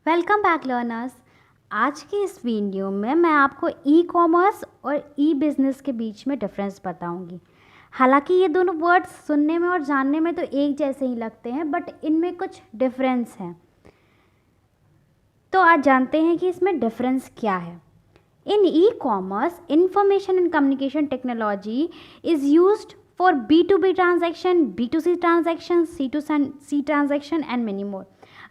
Welcome back learners. आज की इस वीडियो में मैं आपको ई कॉमर्स और ई बिज़नेस के बीच में डिफरेंस बताऊंगी। हालांकि ये दोनों वर्ड्स सुनने में और जानने में तो एक जैसे ही लगते हैं, बट इनमें कुछ डिफरेंस है। तो आज जानते हैं कि इसमें डिफरेंस क्या है। In e commerce, information and communication technology is used for B2B transaction, B2C transaction, C2C transaction and many more.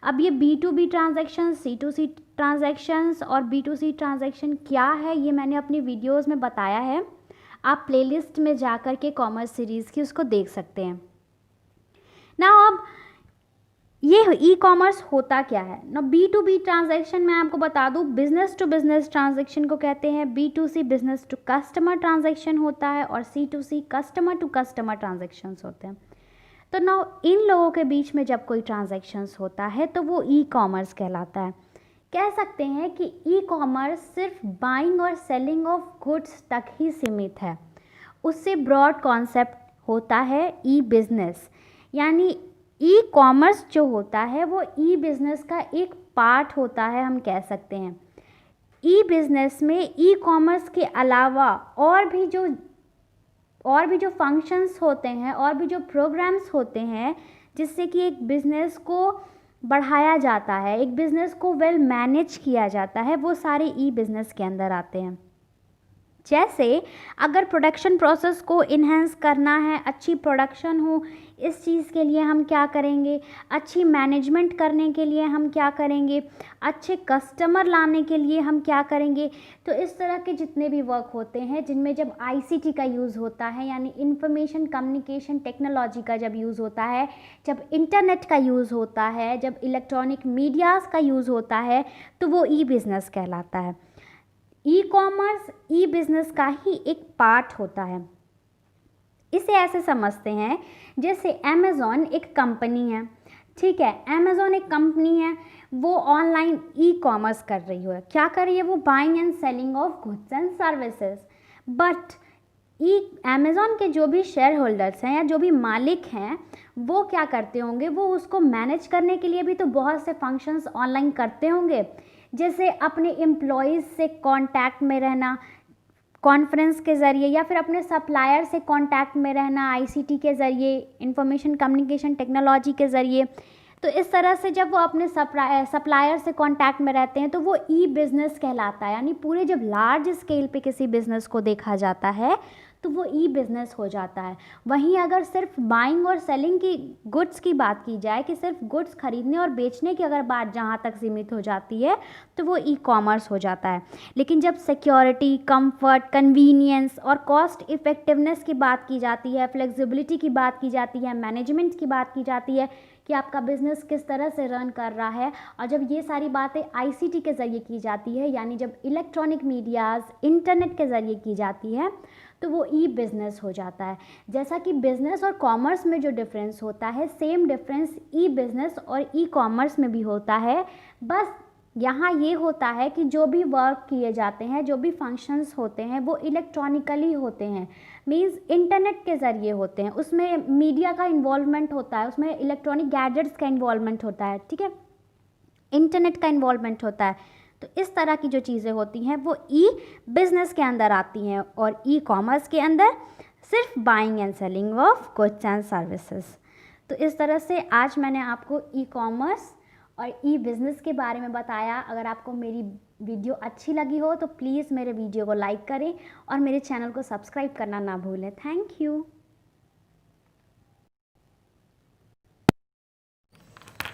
अब ये B2B ट्रांजैक्शन, C2C ट्रांजैक्शंस और B2C ट्रांजैक्शन क्या है, ये मैंने अपनी वीडियोस में बताया है। आप प्लेलिस्ट में जाकर के कॉमर्स सीरीज़ की उसको देख सकते हैं ना। अब ये ई कॉमर्स होता क्या है ना। B2B ट्रांजैक्शन मैं आपको बता दूं, बिजनेस टू बिजनेस ट्रांजैक्शन को कहते हैं। B2C business to customer transaction होता है और C2C customer to customer transactions होते हैं। तो ना इन लोगों के बीच में जब कोई ट्रांजैक्शंस होता है तो वो ई कॉमर्स कहलाता है। कह सकते हैं कि ई कॉमर्स सिर्फ बाइंग और सेलिंग ऑफ गुड्स तक ही सीमित है। उससे ब्रॉड कॉन्सेप्ट होता है ई बिजनेस। यानी ई कॉमर्स जो होता है वो ई बिज़नेस का एक पार्ट होता है, हम कह सकते हैं। ई बिज़नेस में ई कॉमर्स के अलावा और भी जो फंक्शंस होते हैं और भी जो प्रोग्राम्स होते हैं जिससे कि एक बिज़नेस को बढ़ाया जाता है, एक बिज़नेस को वेल मैनेज किया जाता है, वो सारे ई बिज़नेस के अंदर आते हैं। जैसे अगर प्रोडक्शन प्रोसेस को इन्हेंस करना है, अच्छी प्रोडक्शन हो, इस चीज़ के लिए हम क्या करेंगे, अच्छी मैनेजमेंट करने के लिए हम क्या करेंगे, अच्छे कस्टमर लाने के लिए हम क्या करेंगे। तो इस तरह के जितने भी वर्क होते हैं जिनमें जब आईसीटी का यूज़ होता है, यानी इंफॉर्मेशन कम्युनिकेशन टेक्नोलॉजी का जब यूज़ होता है, जब इंटरनेट का यूज़ होता है, जब इलेक्ट्रॉनिक मीडियाज़ का यूज़ होता है, तो वो ई बिज़नेस कहलाता है। ई कॉमर्स ई बिज़नेस का ही एक पार्ट होता है। इसे ऐसे समझते हैं जैसे अमेज़ॉन एक कंपनी है, ठीक है। अमेज़ॉन एक कंपनी है, वो ऑनलाइन ई कॉमर्स कर रही है। क्या कर रही है वो? Buying and selling of goods and services. But E Amazon के जो भी शेयर होल्डर्स हैं या जो भी मालिक हैं, वो क्या करते होंगे, वो उसको मैनेज करने के लिए भी तो बहुत से फंक्शंस ऑनलाइन करते होंगे। जैसे अपने एम्प्लॉयज़ से कांटेक्ट में रहना कॉन्फ्रेंस के ज़रिए, या फिर अपने सप्लायर से कांटेक्ट में रहना आईसीटी के ज़रिए, इंफॉर्मेशन कम्युनिकेशन टेक्नोलॉजी के ज़रिए। तो इस तरह से जब वो अपने सप्लायर से कांटेक्ट में रहते हैं तो वो ई बिज़नेस कहलाता है। यानी पूरे जब लार्ज स्केल पे किसी बिज़नेस को देखा जाता है तो वो ई बिज़नेस हो जाता है। वहीं अगर सिर्फ बाइंग और सेलिंग की, गुड्स की बात की जाए कि सिर्फ गुड्स खरीदने और बेचने की अगर बात जहाँ तक सीमित हो जाती है तो वो ई कॉमर्स हो जाता है। लेकिन जब सिक्योरिटी, कंफर्ट, कन्वीनियंस और कॉस्ट इफ़ेक्टिवनेस की बात की जाती है, फ्लेक्सिबिलिटी की बात की जाती है, मैनेजमेंट की बात की जाती है कि आपका बिज़नेस किस तरह से रन कर रहा है, और जब ये सारी बातें आईसीटी के ज़रिए की जाती है, यानी जब इलेक्ट्रॉनिक मीडियाज़, इंटरनेट के ज़रिए की जाती है, तो वो ई बिज़नेस हो जाता है। जैसा कि बिज़नेस और कॉमर्स में जो डिफरेंस होता है, सेम डिफरेंस ई बिज़नेस और ई कॉमर्स में भी होता है। बस यहाँ ये होता है कि जो भी वर्क किए जाते हैं, जो भी फंक्शंस होते हैं, वो इलेक्ट्रॉनिकली होते हैं, मींस इंटरनेट के ज़रिए होते हैं। उसमें मीडिया का इन्वॉल्वमेंट होता है, उसमें इलेक्ट्रॉनिक गैजेट्स का इन्वॉल्वमेंट होता है, ठीक है, इंटरनेट का इन्वॉल्वमेंट होता है। तो इस तरह की जो चीज़ें होती हैं वो ई बिज़नेस के अंदर आती हैं, और ई कॉमर्स के अंदर सिर्फ buying and selling of goods and services. तो इस तरह से आज मैंने आपको ई कॉमर्स और ई बिज़नेस के बारे में बताया। अगर आपको मेरी वीडियो अच्छी लगी हो तो प्लीज़ मेरे वीडियो को लाइक करें और मेरे चैनल को सब्सक्राइब करना ना भूलें। Thank you.